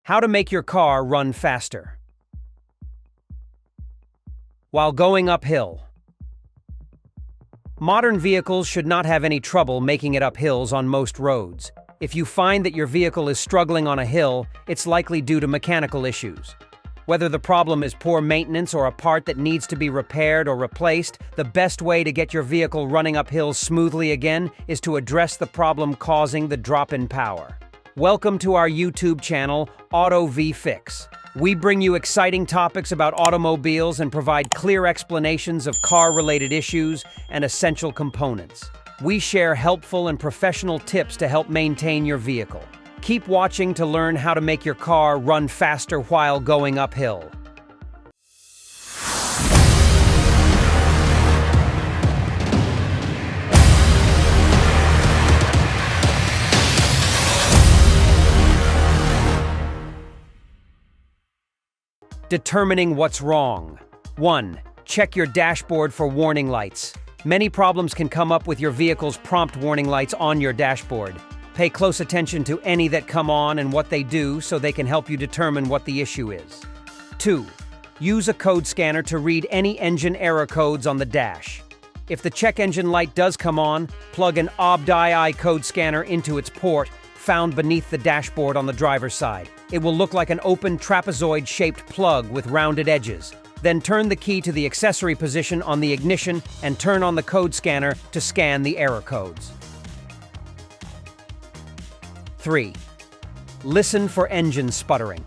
How to make your car run faster while going uphill. Modern vehicles should not have any trouble making it up hills on most roads. If you find that your vehicle is struggling on a hill, it's likely due to mechanical issues. Whether the problem is poor maintenance or a part that needs to be repaired or replaced, the best way to get your vehicle running up hills smoothly again is to address the problem causing the drop in power. Welcome to our YouTube channel, Auto V Fix. We bring you exciting topics about automobiles and provide clear explanations of car-related issues and essential components. We share helpful and professional tips to help maintain your vehicle. Keep watching to learn how to make your car run faster while going uphill. Determining what's wrong. 1. Check your dashboard for warning lights. Many problems can come up with your vehicle's prompt warning lights on your dashboard. Pay close attention to any that come on and what they do so they can help you determine what the issue is. 2. Use a code scanner to read any engine error codes on the dash. If the check engine light does come on, plug an OBD2 code scanner into its port found beneath the dashboard on the driver's side. It will look like an open trapezoid-shaped plug with rounded edges. Then turn the key to the accessory position on the ignition and turn on the code scanner to scan the error codes. 3. Listen for engine sputtering.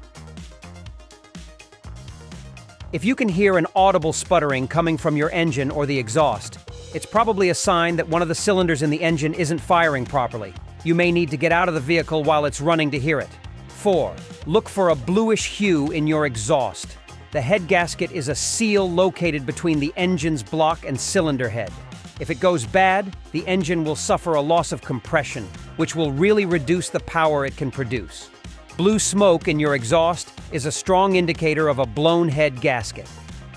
If you can hear an audible sputtering coming from your engine or the exhaust, it's probably a sign that one of the cylinders in the engine isn't firing properly. You may need to get out of the vehicle while it's running to hear it. 4. Look for a bluish hue in your exhaust. The head gasket is a seal located between the engine's block and cylinder head. If it goes bad, the engine will suffer a loss of compression, which will really reduce the power it can produce. Blue smoke in your exhaust is a strong indicator of a blown head gasket.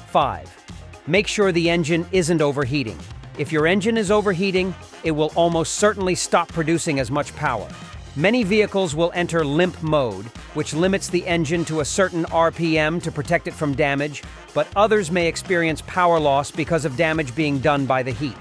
5. Make sure the engine isn't overheating. If your engine is overheating, it will almost certainly stop producing as much power. Many vehicles will enter limp mode, which limits the engine to a certain RPM to protect it from damage, but others may experience power loss because of damage being done by the heat.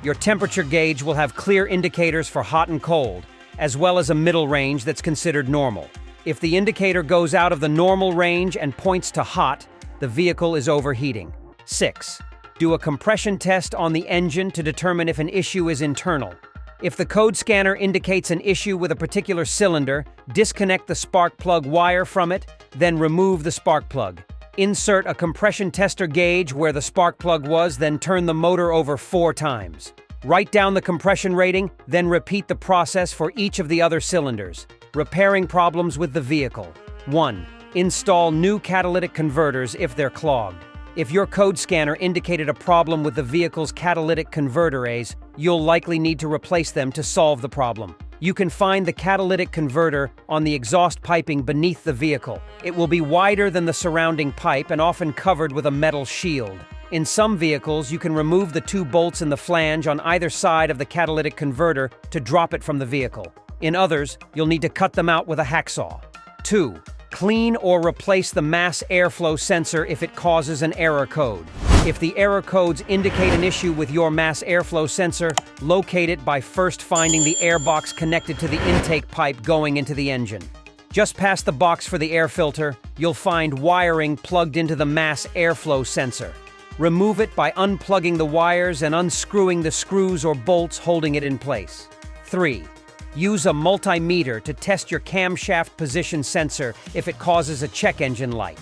Your temperature gauge will have clear indicators for hot and cold, as well as a middle range that's considered normal. If the indicator goes out of the normal range and points to hot, the vehicle is overheating. 6. Do a compression test on the engine to determine if an issue is internal. If the code scanner indicates an issue with a particular cylinder, disconnect the spark plug wire from it, then remove the spark plug. Insert a compression tester gauge where the spark plug was, then turn the motor over 4 times. Write down the compression rating, then repeat the process for each of the other cylinders. Repairing problems with the vehicle. 1. Install new catalytic converters if they're clogged. If your code scanner indicated a problem with the vehicle's catalytic converters, you'll likely need to replace them to solve the problem. You can find the catalytic converter on the exhaust piping beneath the vehicle. It will be wider than the surrounding pipe and often covered with a metal shield. In some vehicles, you can remove the 2 bolts in the flange on either side of the catalytic converter to drop it from the vehicle. In others, you'll need to cut them out with a hacksaw. 2. Clean or replace the mass airflow sensor if it causes an error code. If the error codes indicate an issue with your mass airflow sensor, locate it by first finding the air box connected to the intake pipe going into the engine. Just past the box for the air filter, you'll find wiring plugged into the mass airflow sensor. Remove it by unplugging the wires and unscrewing the screws or bolts holding it in place. 3. Use a multimeter to test your camshaft position sensor if it causes a check engine light.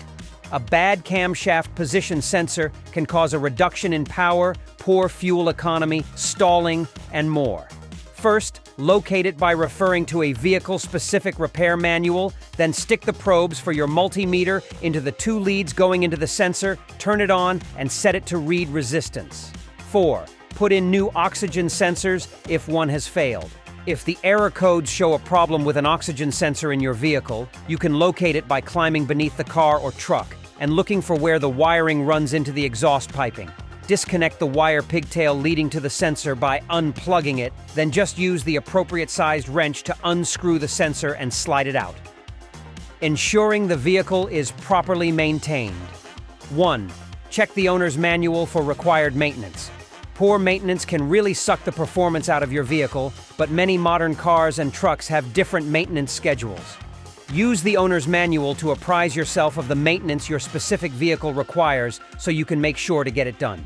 A bad camshaft position sensor can cause a reduction in power, poor fuel economy, stalling, and more. First, locate it by referring to a vehicle-specific repair manual, then stick the probes for your multimeter into the 2 leads going into the sensor, turn it on, and set it to read resistance. 4. Put in new oxygen sensors if one has failed. If the error codes show a problem with an oxygen sensor in your vehicle, you can locate it by climbing beneath the car or truck and looking for where the wiring runs into the exhaust piping. Disconnect the wire pigtail leading to the sensor by unplugging it, then just use the appropriate sized wrench to unscrew the sensor and slide it out. Ensuring the vehicle is properly maintained. 1. Check the owner's manual for required maintenance. Poor maintenance can really suck the performance out of your vehicle, but many modern cars and trucks have different maintenance schedules. Use the owner's manual to apprise yourself of the maintenance your specific vehicle requires so you can make sure to get it done.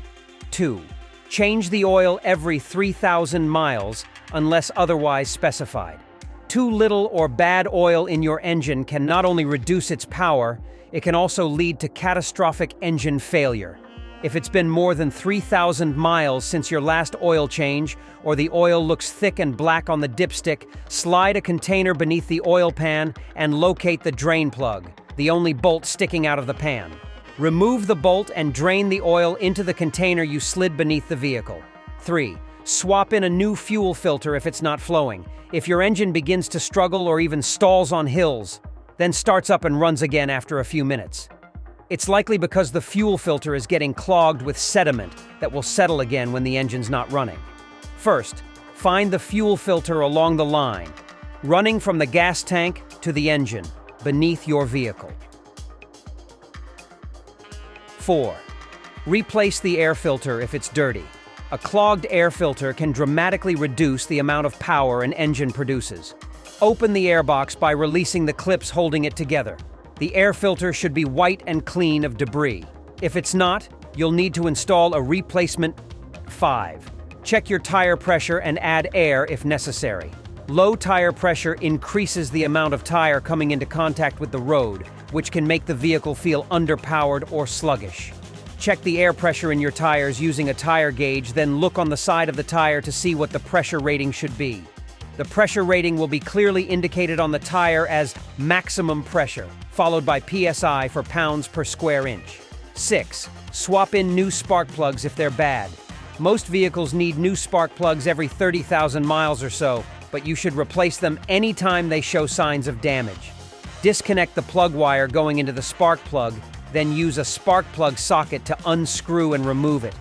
2. Change the oil every 3,000 miles unless otherwise specified. Too little or bad oil in your engine can not only reduce its power, it can also lead to catastrophic engine failure. If it's been more than 3,000 miles since your last oil change, or the oil looks thick and black on the dipstick, slide a container beneath the oil pan and locate the drain plug, the only bolt sticking out of the pan. Remove the bolt and drain the oil into the container you slid beneath the vehicle. 3. Swap in a new fuel filter if it's not flowing. If your engine begins to struggle or even stalls on hills, then starts up and runs again after a few minutes. It's likely because the fuel filter is getting clogged with sediment that will settle again when the engine's not running. First, find the fuel filter along the line, running from the gas tank to the engine, beneath your vehicle. 4. Replace the air filter if it's dirty. A clogged air filter can dramatically reduce the amount of power an engine produces. Open the airbox by releasing the clips holding it together. The air filter should be white and clean of debris. If it's not, you'll need to install a replacement. 5. Check your tire pressure and add air if necessary. Low tire pressure increases the amount of tire coming into contact with the road, which can make the vehicle feel underpowered or sluggish. Check the air pressure in your tires using a tire gauge, then look on the side of the tire to see what the pressure rating should be. The pressure rating will be clearly indicated on the tire as maximum pressure, followed by PSI for pounds per square inch. 6. Swap in new spark plugs if they're bad. Most vehicles need new spark plugs every 30,000 miles or so, but you should replace them anytime they show signs of damage. Disconnect the plug wire going into the spark plug, then use a spark plug socket to unscrew and remove it.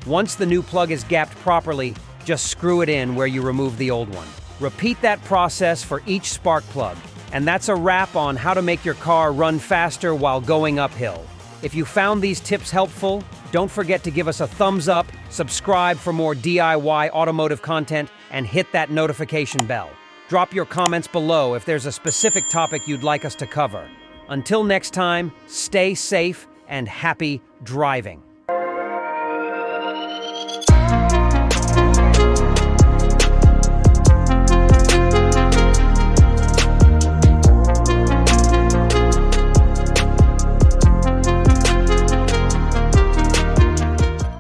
Once the new plug is gapped properly, just screw it in where you removed the old one. Repeat that process for each spark plug. And that's a wrap on how to make your car run faster while going uphill. If you found these tips helpful, don't forget to give us a thumbs up, subscribe for more DIY automotive content, and hit that notification bell. Drop your comments below if there's a specific topic you'd like us to cover. Until next time, stay safe and happy driving.